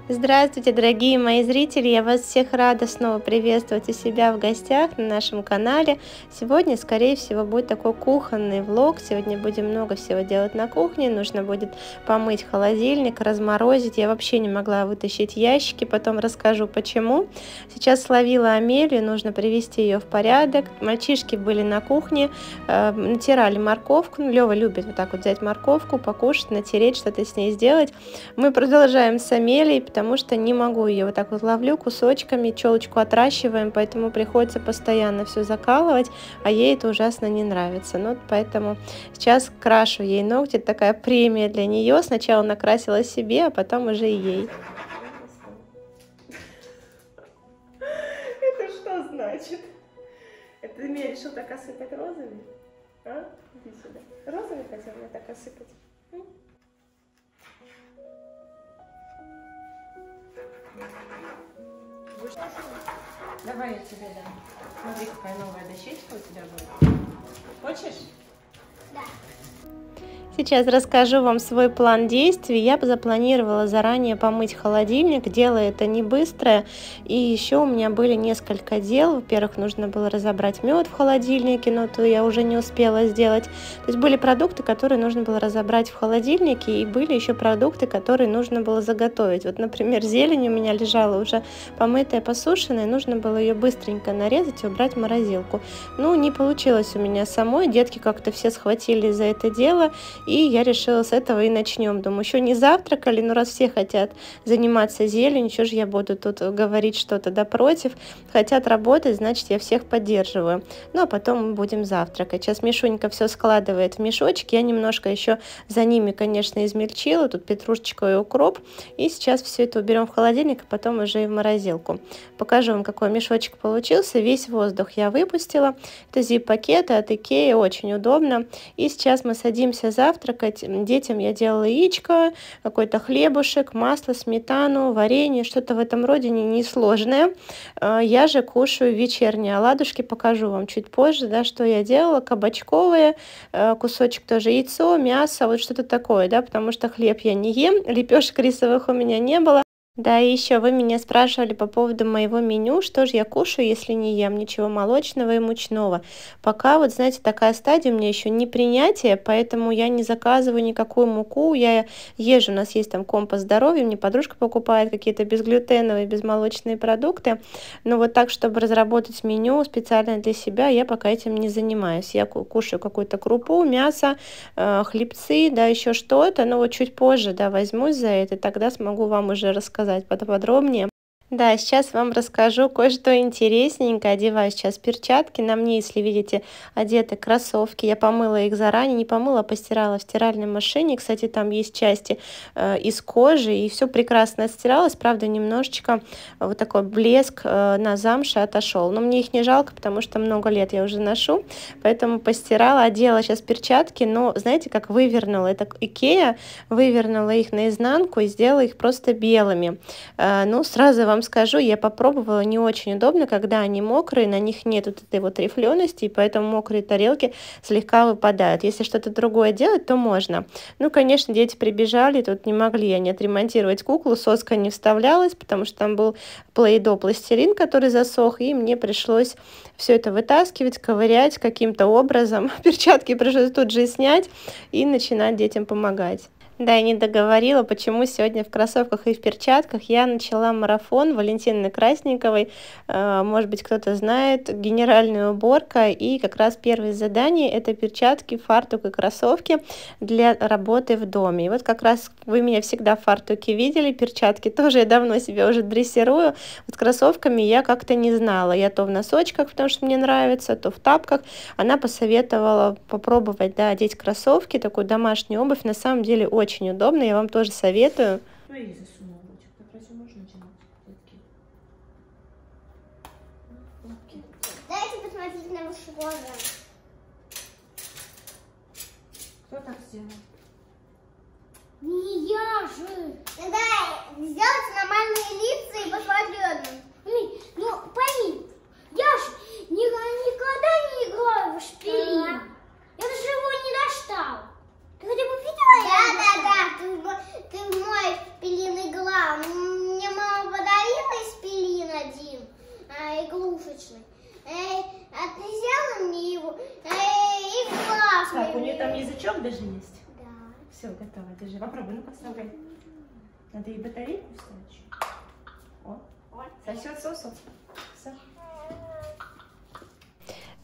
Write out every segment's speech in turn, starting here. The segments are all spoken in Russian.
Здравствуйте, дорогие мои зрители! Я вас всех рада снова приветствовать у себя в гостях на нашем канале. Сегодня, скорее всего, будет такой кухонный влог. Сегодня будем много всего делать на кухне. Нужно будет помыть холодильник, разморозить. Я вообще не могла вытащить ящики, потом расскажу почему. Сейчас словила Амелию, нужно привести ее в порядок. Мальчишки были на кухне, натирали морковку. Лева любит вот так вот взять морковку, покушать, натереть, что-то с ней сделать. Мы продолжаем с Амелией, потому что не могу ее, вот так вот ловлю кусочками, челочку отращиваем, поэтому приходится постоянно все закалывать, а ей это ужасно не нравится. Ну, поэтому сейчас крашу ей ногти, это такая премия для нее. Сначала накрасила себе, а потом уже и ей. Это что значит? Это ты мне решил так осыпать розами? А? Иди сюда. Розами хотел мне так осыпать? Давай я тебе дам. Смотри, какая новая дощечка у тебя будет. Хочешь? Да. Сейчас расскажу вам свой план действий. Я запланировала заранее помыть холодильник. Дело это не быстрое. И еще у меня были несколько дел. Во-первых, нужно было разобрать мед в холодильнике, но то я уже не успела сделать. То есть были продукты, которые нужно было разобрать в холодильнике, и были еще продукты, которые нужно было заготовить. Вот, например, зелень у меня лежала уже помытая, посушенная. Нужно было ее быстренько нарезать и убрать в морозилку. Ну, не получилось у меня самой. Детки как-то все схватились за это дело. И я решила, с этого и начнем. Думаю, еще не завтракали, но раз все хотят заниматься зеленью, что же я буду тут говорить что-то да против. Хотят работать, значит, я всех поддерживаю. Ну, а потом мы будем завтракать. Сейчас Мишунька все складывает в мешочек. Я немножко еще за ними, конечно, измельчила. Тут петрушечка и укроп. И сейчас все это уберем в холодильник, а потом уже и в морозилку. Покажу вам, какой мешочек получился. Весь воздух я выпустила. Это zip-пакеты от Икеи, очень удобно. И сейчас мы садимся завтракать. Детям я делала яичко, какой-то хлебушек, масло, сметану, варенье, что-то в этом роде несложное. Я же кушаю вечерние оладушки, покажу вам чуть позже, да, что я делала. Кабачковые, кусочек тоже яйцо, мясо, вот что-то такое, да, потому что хлеб я не ем, лепешек рисовых у меня не было. Да, и еще вы меня спрашивали по поводу моего меню, что же я кушаю, если не ем ничего молочного и мучного. Пока, вот знаете, такая стадия у меня еще не принятие, поэтому я не заказываю никакую муку, я езжу, у нас есть там Компас здоровья, мне подружка покупает какие-то безглютеновые, безмолочные продукты, но вот так, чтобы разработать меню специально для себя, я пока этим не занимаюсь. Я кушаю какую-то крупу, мясо, хлебцы, да, еще что-то, но вот чуть позже, да, возьмусь за это, тогда смогу вам уже рассказать поподробнее. Да, сейчас вам расскажу кое-что интересненькое. Одеваю сейчас перчатки. На мне, если видите, одеты кроссовки. Я помыла их заранее. Не помыла, а постирала в стиральной машине. Кстати, там есть части из кожи. И все прекрасно отстиралось. Правда, немножечко вот такой блеск на замше отошел. Но мне их не жалко, потому что много лет я уже ношу. Поэтому постирала, одела сейчас перчатки. Но, знаете, как вывернула? Это Икея. Вывернула их наизнанку и сделала их просто белыми. Ну, сразу вам скажу, я попробовала, не очень удобно, когда они мокрые, на них нет вот этой вот рифлености, и поэтому мокрые тарелки слегка выпадают. Если что-то другое делать, то можно. Ну, конечно, дети прибежали, тут не могли они отремонтировать куклу, соска не вставлялась, потому что там был плей-до пластилин, который засох, и мне пришлось все это вытаскивать, ковырять каким-то образом. Перчатки пришлось тут же снять и начинать детям помогать. Да, я не договорила, почему сегодня в кроссовках и в перчатках. Я начала марафон Валентины Красниковой. Может быть, кто-то знает, генеральная уборка. И как раз первое задание — это перчатки, фартук и кроссовки для работы в доме. И вот как раз вы меня всегда в фартуке видели, перчатки тоже я давно себя уже дрессирую. Вот с кроссовками я как-то не знала. Я то в носочках, потому что мне нравится, то в тапках. Она посоветовала попробовать, да, одеть кроссовки, такую домашнюю обувь. На самом деле очень удобно, я вам тоже советую. Ну и засунула ручку. Как раз и можно начинать. Дайте посмотреть на вашу глаза. Кто так сделал? Не я же. Да, сделайте нормальные лица и посмотрим. Ну, пойми, я же никогда не играю в шпилин. Я даже его не достал. Ты хотя бы видела? Да, ты в мой шпилин играл. Мне мама подарила шпилин один, игрушечный. А ты взяла мне его и классный. Так, у нее там язычок даже есть? Да. Все, готово, держи. Попробуй, ну подставляй. Надо и батарейку вставить. О, сосет сосок. Все.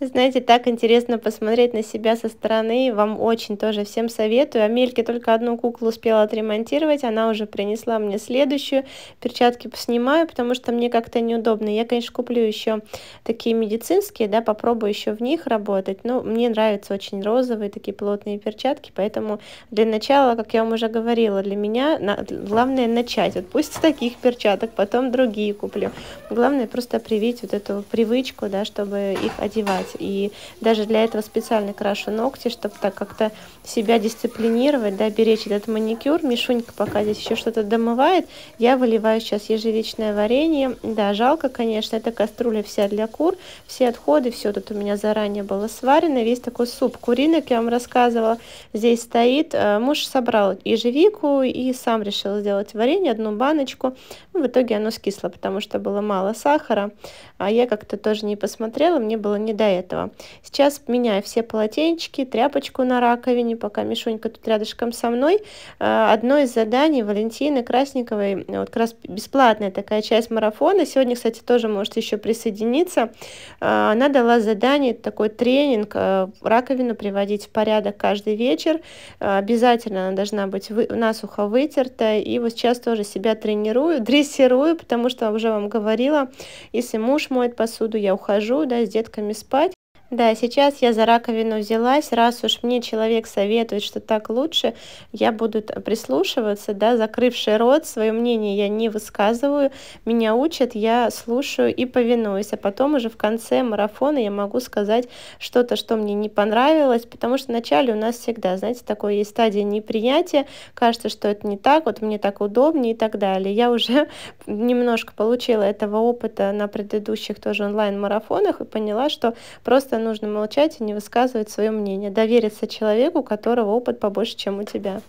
Знаете, так интересно посмотреть на себя со стороны. Вам очень тоже всем советую. Амельке только одну куклу успела отремонтировать. Она уже принесла мне следующую. Перчатки поснимаю, потому что мне как-то неудобно. Я, конечно, куплю еще такие медицинские, да, попробую еще в них работать. Но мне нравятся очень розовые такие плотные перчатки. Поэтому для начала, как я вам уже говорила, для меня главное начать. Вот пусть с таких перчаток, потом другие куплю. Главное просто привить вот эту привычку, да, чтобы их одевать. И даже для этого специально крашу ногти, чтобы так как-то себя дисциплинировать, да, беречь этот маникюр. Мишунька пока здесь еще что-то домывает. Я выливаю сейчас ежевичное варенье. Да, жалко, конечно, это кастрюля вся для кур. Все отходы, все тут у меня заранее было сварено. Весь такой суп куриный, как я вам рассказывала, здесь стоит. Муж собрал ежевику и сам решил сделать варенье, одну баночку. В итоге оно скисло, потому что было мало сахара. А я как-то тоже не посмотрела, мне было не до этого. Сейчас меняю все полотенчики, тряпочку на раковине, пока Мишунька тут рядышком со мной. Одно из заданий Валентины Красниковой, вот как раз бесплатная такая часть марафона. Сегодня, кстати, тоже можете еще присоединиться. Она дала задание, такой тренинг, раковину приводить в порядок каждый вечер. Обязательно она должна быть насухо вытерта. И вот сейчас тоже себя тренирую, дрессирую, потому что уже вам говорила, если муж моет посуду, я ухожу, да, с детками спать. Да, сейчас я за раковину взялась, раз уж мне человек советует, что так лучше, я буду прислушиваться, да, закрывший рот, свое мнение я не высказываю, меня учат, я слушаю и повинуюсь, а потом уже в конце марафона я могу сказать что-то, что мне не понравилось, потому что вначале у нас всегда, знаете, такое есть стадия неприятия, кажется, что это не так, вот мне так удобнее и так далее. Я уже немножко получила этого опыта на предыдущих тоже онлайн-марафонах и поняла, что просто нужно молчать и не высказывать свое мнение, довериться человеку, у которого опыт побольше, чем у тебя.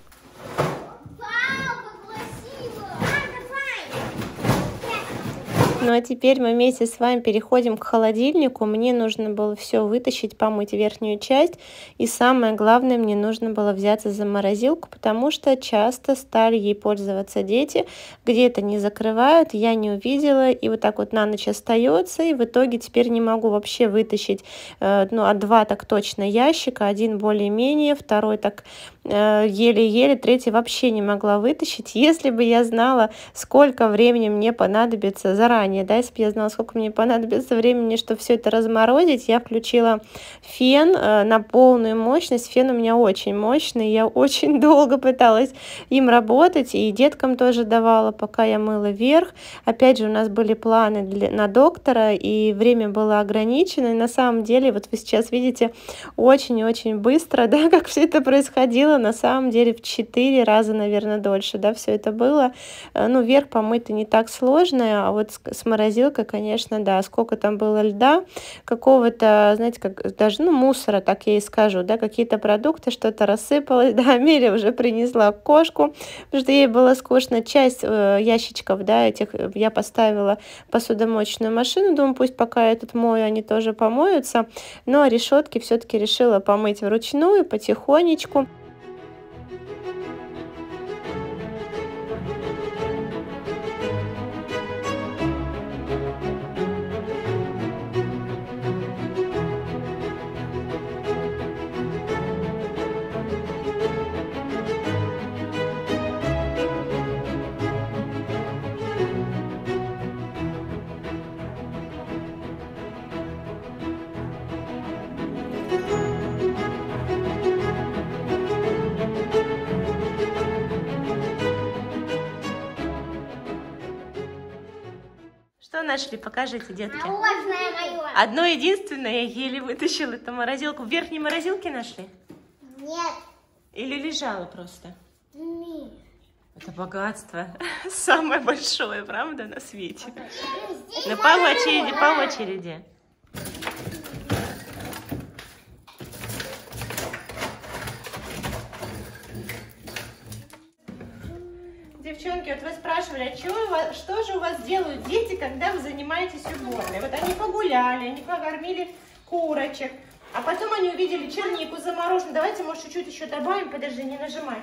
Ну а теперь мы вместе с вами переходим к холодильнику. Мне нужно было все вытащить, помыть верхнюю часть. И самое главное, мне нужно было взяться за морозилку, потому что часто стали ей пользоваться дети. Где-то не закрывают, я не увидела. И вот так вот на ночь остается. И в итоге теперь не могу вообще вытащить, ну, два так точно ящика. Один более-менее, второй так еле-еле, третий вообще не могла вытащить. Если бы я знала, сколько времени мне понадобится заранее, да, если бы я знала, сколько мне понадобится времени, чтобы все это разморозить, я включила фен на полную мощность. Фен у меня очень мощный, я очень долго пыталась им работать, и деткам тоже давала, пока я мыла верх. Опять же, у нас были планы на доктора, и время было ограничено, и на самом деле, вот вы сейчас видите, очень и очень быстро, да, как все это происходило. На самом деле в 4 раза, наверное, дольше, да, все это было. Ну, верх помыть-то не так сложно, а вот с морозилкой, конечно, да, сколько там было льда, какого-то, знаете, как даже, ну, мусора, так я и скажу, да, какие-то продукты, что-то рассыпалось, да, Амелия уже принесла кошку, потому что ей было скучно. Часть ящичков, да, этих я поставила в посудомоечную машину, думаю, пусть пока я тут мою, они тоже помоются, но решетки все-таки решила помыть вручную, потихонечку. Что нашли? Покажите, детки. Мороженое мое. Одно единственное, я еле вытащила эту морозилку. В верхней морозилке нашли? Нет. Или лежала просто? Нет. Это богатство. Самое большое, правда, на свете. Ну, по очереди. Девчонки, вот вы спрашивали, что же у вас делают дети, когда вы занимаетесь уборкой? Вот они погуляли, они покормили курочек, а потом они увидели чернику замороженную. Давайте, может, чуть-чуть еще добавим. Подожди, не нажимай.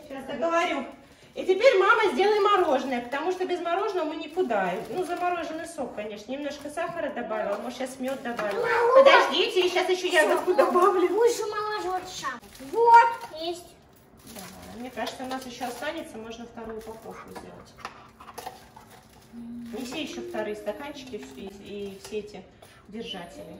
Сейчас договорю. И теперь, мама, сделай мороженое, потому что без мороженого мы никуда. Ну, замороженный сок, конечно. Немножко сахара добавила, может, сейчас мед добавила. Подождите, сейчас еще ягодку добавлю. Лучше моложе шаг. Вот, есть. Давай. Мне кажется, у нас еще останется, можно вторую упаковку сделать. Неси еще вторые стаканчики и все эти держатели.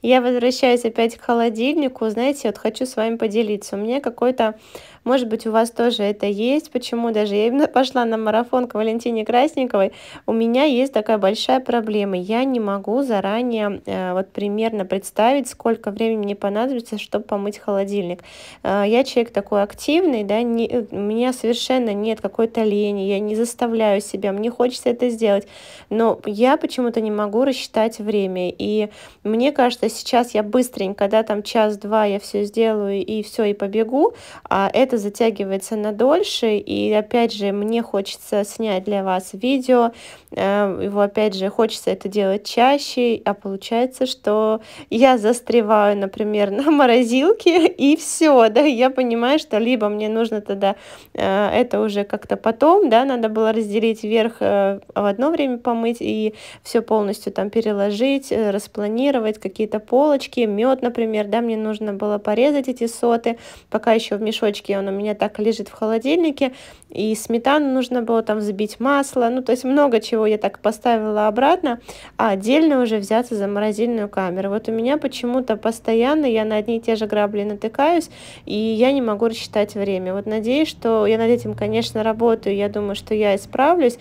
Я возвращаюсь опять к холодильнику. Знаете, вот хочу с вами поделиться. У меня какой-то, может быть, у вас тоже это есть. Почему даже я именно пошла на марафон к Валентине Красниковой. У меня есть такая большая проблема. Я не могу заранее вот примерно представить, сколько времени мне понадобится, чтобы помыть холодильник. Я человек такой активный, да, у меня совершенно нет какой-то лени, я не заставляю себя, мне хочется это сделать. Но я почему-то не могу рассчитать время. И мне кажется, сейчас я быстренько, да, там час-два я все сделаю и все, и побегу, а это затягивается на дольше, и опять же мне хочется снять для вас видео, его опять же хочется это делать чаще, а получается, что я застреваю, например, на морозилке, и все, да, я понимаю, что либо мне нужно тогда это уже как-то потом, да, надо было разделить вверх в одно время помыть и все полностью там переложить, распланировать какие-то полочки, мед, например, да, мне нужно было порезать эти соты, пока еще в мешочке он у меня так лежит в холодильнике, и сметану нужно было там взбить, масло, ну, то есть много чего я так поставила обратно, а отдельно уже взяться за морозильную камеру. Вот у меня почему-то постоянно я на одни и те же грабли натыкаюсь, и я не могу рассчитать время. Вот надеюсь, что я над этим, конечно, работаю, я думаю, что я исправлюсь,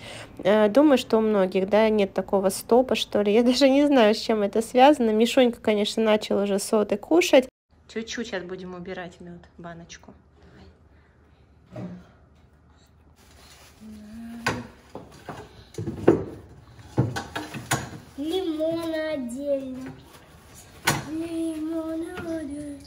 думаю, что у многих, да, нет такого стопа, что ли, я даже не знаю, с чем это связано. Мишунька, конечно, начал уже соты кушать. Чуть-чуть сейчас будем убирать мед, баночку. Лимон отдельно. Лимон отдельно.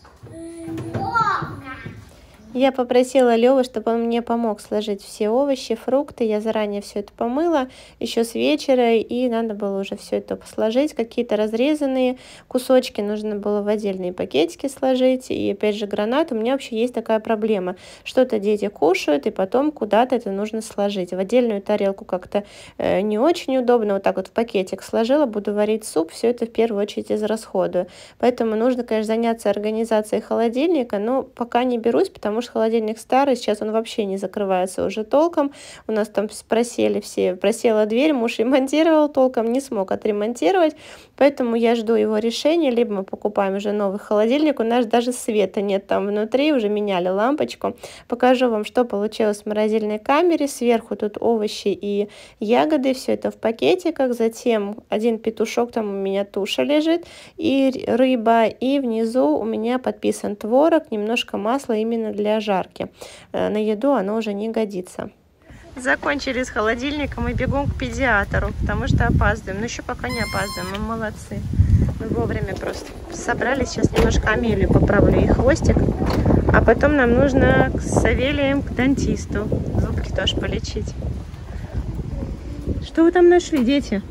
Я попросила Лёву, чтобы он мне помог сложить все овощи, фрукты. Я заранее все это помыла, еще с вечера, и надо было уже все это сложить. Какие-то разрезанные кусочки нужно было в отдельные пакетики сложить. И опять же гранат. У меня вообще есть такая проблема. Что-то дети кушают, и потом куда-то это нужно сложить. В отдельную тарелку как-то не очень удобно. Вот так вот в пакетик сложила, буду варить суп, все это в первую очередь израсходую. Поэтому нужно, конечно, заняться организацией холодильника, но пока не берусь, потому что холодильник старый, сейчас он вообще не закрывается уже толком. У нас там просела дверь, муж ремонтировал толком, не смог отремонтировать, поэтому я жду его решения, либо мы покупаем уже новый холодильник, у нас даже света нет там внутри, уже меняли лампочку. Покажу вам, что получилось в морозильной камере. Сверху тут овощи и ягоды, все это в пакетиках, затем один петушок, там у меня туша лежит, и рыба, и внизу у меня подписан творог, немножко масла именно для жарки. На еду оно уже не годится. Закончили с холодильником и бегом к педиатру, потому что опаздываем. Но еще пока не опаздываем, мы молодцы. Мы вовремя просто собрались. Сейчас немножко Амелию поправлю и хвостик. А потом нам нужно с Савелием к дантисту. Зубки тоже полечить. Что вы там нашли, дети?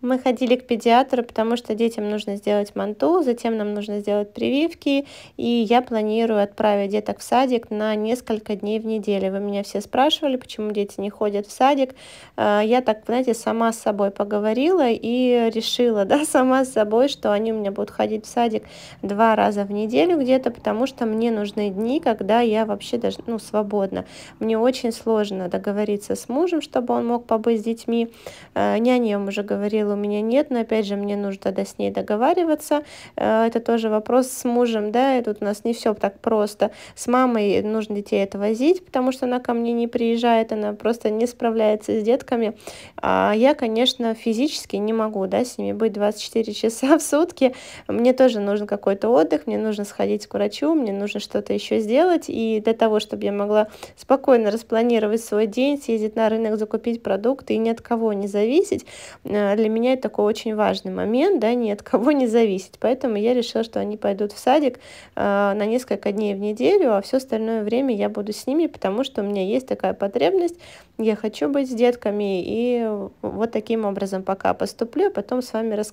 Мы ходили к педиатру, потому что детям нужно сделать манту, затем нам нужно сделать прививки, и я планирую отправить деток в садик на несколько дней в неделю. Вы меня все спрашивали, почему дети не ходят в садик. Я так, знаете, сама с собой поговорила и решила, да, сама с собой, что они у меня будут ходить в садик 2 раза в неделю где-то, потому что мне нужны дни, когда я вообще даже, свободна. Мне очень сложно договориться с мужем, чтобы он мог побыть с детьми. Няня, я уже говорила, силы у меня нет, но опять же мне нужно тогда с ней договариваться. Это тоже вопрос с мужем, да, и тут у нас не все так просто. С мамой нужно детей отвозить, потому что она ко мне не приезжает, она просто не справляется с детками. А я, конечно, физически не могу, да, с ними быть 24 часа в сутки. Мне тоже нужен какой-то отдых, мне нужно сходить к врачу, мне нужно что-то еще сделать, и для того, чтобы я могла спокойно распланировать свой день, съездить на рынок, закупить продукты и ни от кого не зависеть, для меня это такой очень важный момент, да, ни от кого не зависеть. Поэтому я решила, что они пойдут в садик на несколько дней в неделю, а все остальное время я буду с ними, потому что у меня есть такая потребность, я хочу быть с детками, и вот таким образом пока поступлю, а потом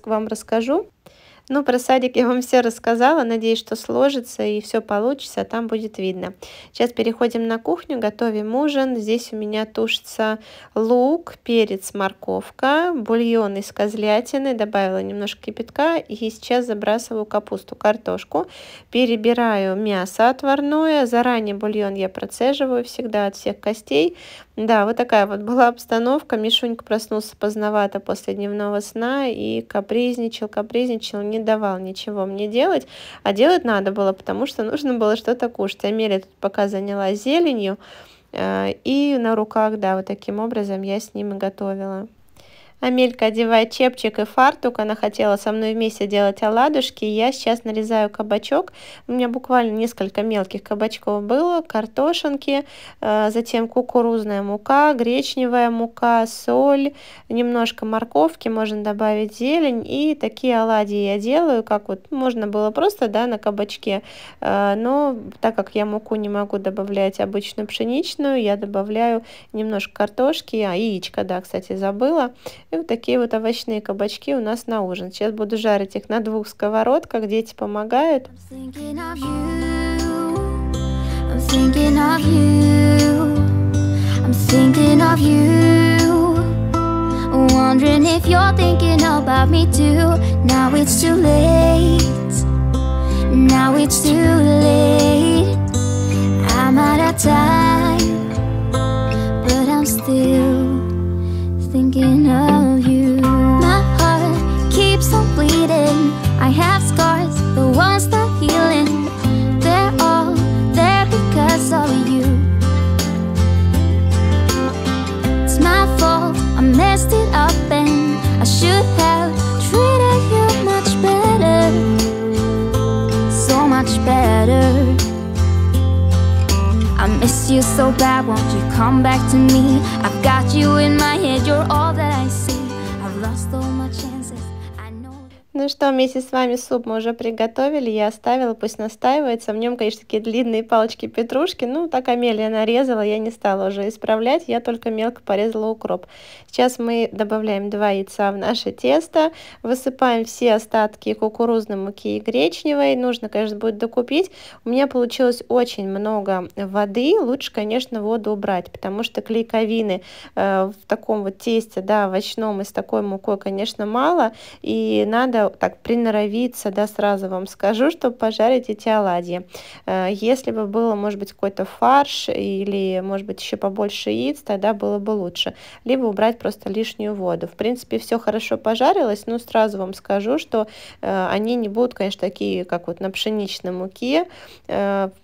вам расскажу. Ну, про садик я вам все рассказала, надеюсь, что сложится и все получится, а там будет видно. Сейчас переходим на кухню, готовим ужин. Здесь у меня тушится лук, перец, морковка, бульон из козлятины, добавила немножко кипятка и сейчас забрасываю капусту, картошку. Перебираю мясо отварное, заранее бульон я процеживаю всегда от всех костей. Да, вот такая вот была обстановка. Мишунька проснулся поздновато после дневного сна и капризничал, не давал ничего мне делать. А делать надо было, потому что нужно было что-то кушать. Амелия тут пока занялась зеленью. И на руках, да, вот таким образом я с ним и готовила. Амелька одевает чепчик и фартук, она хотела со мной вместе делать оладушки, я сейчас нарезаю кабачок, у меня буквально несколько мелких кабачков было, картошинки, затем кукурузная мука, гречневая мука, соль, немножко морковки, можно добавить зелень, и такие оладьи я делаю, как вот можно было просто, да, на кабачке, но так как я муку не могу добавлять обычную пшеничную, я добавляю немножко картошки, яичко, да, кстати, забыла. И вот такие вот овощные кабачки у нас на ужин. Сейчас буду жарить их на 2 сковородках, дети помогают. Thinking of you. My heart keeps on bleeding. I have scars, the ones that healing. They're all there because of you. It's my fault, I messed it up and I should have treated you much better. So much better. I miss you so bad, won't you come back to me? I've got you in my head, you're all that I see. I've lost all my chances, I know. Ну что, вместе с вами суп мы уже приготовили, я оставила, пусть настаивается. В нем, конечно, такие длинные палочки петрушки, ну так Амелия нарезала, я не стала уже исправлять, я только мелко порезала укроп. Сейчас мы добавляем 2 яйца в наше тесто, высыпаем все остатки кукурузной муки и гречневой, нужно, конечно, будет докупить. У меня получилось очень много воды, лучше, конечно, воду убрать, потому что клейковины в таком вот тесте, да, овощном и с такой мукой, конечно, мало, и надо так приноровиться, да, сразу вам скажу, чтобы пожарить эти оладьи. Если бы было, может быть, какой-то фарш или, может быть, еще побольше яиц, тогда было бы лучше. Либо убрать просто лишнюю воду. В принципе, все хорошо пожарилось, но сразу вам скажу, что они не будут, конечно, такие, как вот на пшеничной муке,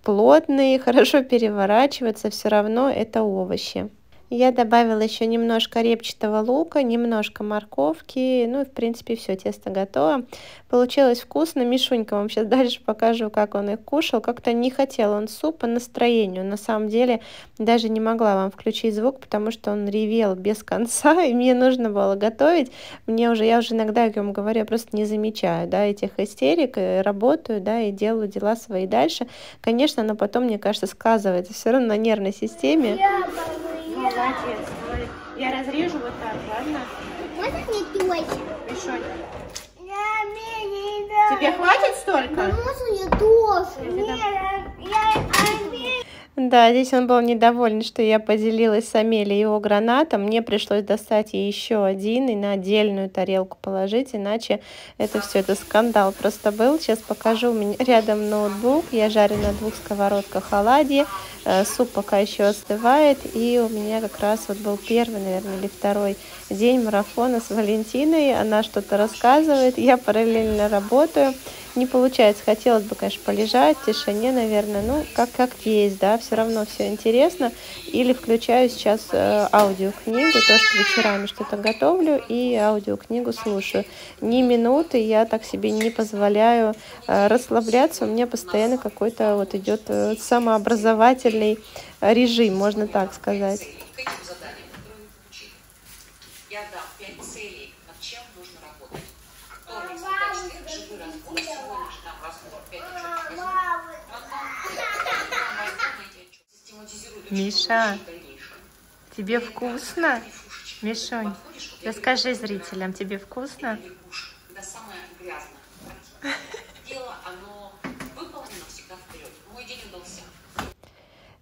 плотные, хорошо переворачиваться, все равно это овощи. Я добавила еще немножко репчатого лука, немножко морковки, ну и в принципе все, тесто готово. Получилось вкусно. Мишунька вам сейчас дальше покажу, как он их кушал. Как-то не хотел он суп по настроению. На самом деле даже не могла вам включить звук, потому что он ревел без конца, и мне нужно было готовить. Я уже иногда, как я вам говорю, я просто не замечаю, да, этих истерик, работаю, да, и делаю дела свои дальше. Конечно, но потом, мне кажется, сказывается все равно на нервной системе. Молодец. Я разрежу вот так, ладно? Можно не дольше? Мишонь. Тебе хватит столько? Да можно я тоже? Да, здесь он был недоволен, что я поделилась с Амелией его гранатом. Мне пришлось достать еще один и на отдельную тарелку положить, иначе это скандал просто был. Сейчас покажу, у меня рядом ноутбук, я жарю на 2 сковородках оладьи, суп пока еще остывает, и у меня как раз вот был первый, наверное, или второй день марафона с Валентиной. Она что-то рассказывает, я параллельно работаю. Не получается, хотелось бы, конечно, полежать в тишине, наверное, ну, как есть, да, все равно все интересно. Или включаю сейчас аудиокнигу, то, что вечерами что-то готовлю, и аудиокнигу слушаю. Ни минуты я так себе не позволяю расслабляться, у меня постоянно какой-то вот идет самообразовательный режим, можно так сказать. Я дам 5 целей, над чем нужно работать. Миша, тебе вкусно? Мишонь, расскажи зрителям, тебе вкусно? Дело, оно выполнено всегда вперед. Мой день удался.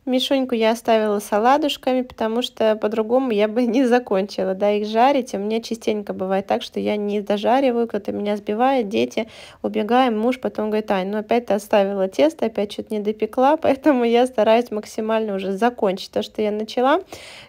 Мишуньку я оставила с оладушками, потому что по-другому я бы не закончила, да, их жарить. У меня частенько бывает так, что я не дожариваю, кто-то меня сбивает, дети, убегаем, муж потом говорит: Ань, ну опять ты оставила тесто, опять что-то не допекла, поэтому я стараюсь максимально уже закончить то, что я начала.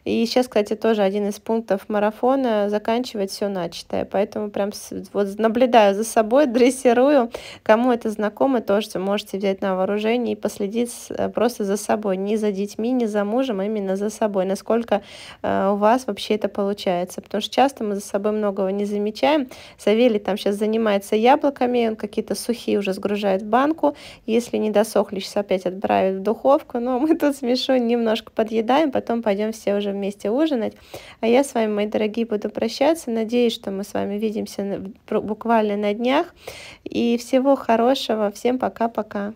И сейчас, кстати, тоже один из пунктов марафона — заканчивать все начатое, поэтому прям вот наблюдаю за собой, дрессирую. Кому это знакомо, тоже можете взять на вооружение и последить просто за собой, не за детьми, не за мужем, а именно за собой, насколько у вас вообще это получается. Потому что часто мы за собой многого не замечаем. Савелий там сейчас занимается яблоками, он какие-то сухие уже сгружает в банку. Если не досохли, сейчас опять отправит в духовку. Но мы тут с Мишой немножко подъедаем, потом пойдем все уже вместе ужинать. А я с вами, мои дорогие, буду прощаться. Надеюсь, что мы с вами видимся буквально на днях. И всего хорошего. Всем пока-пока.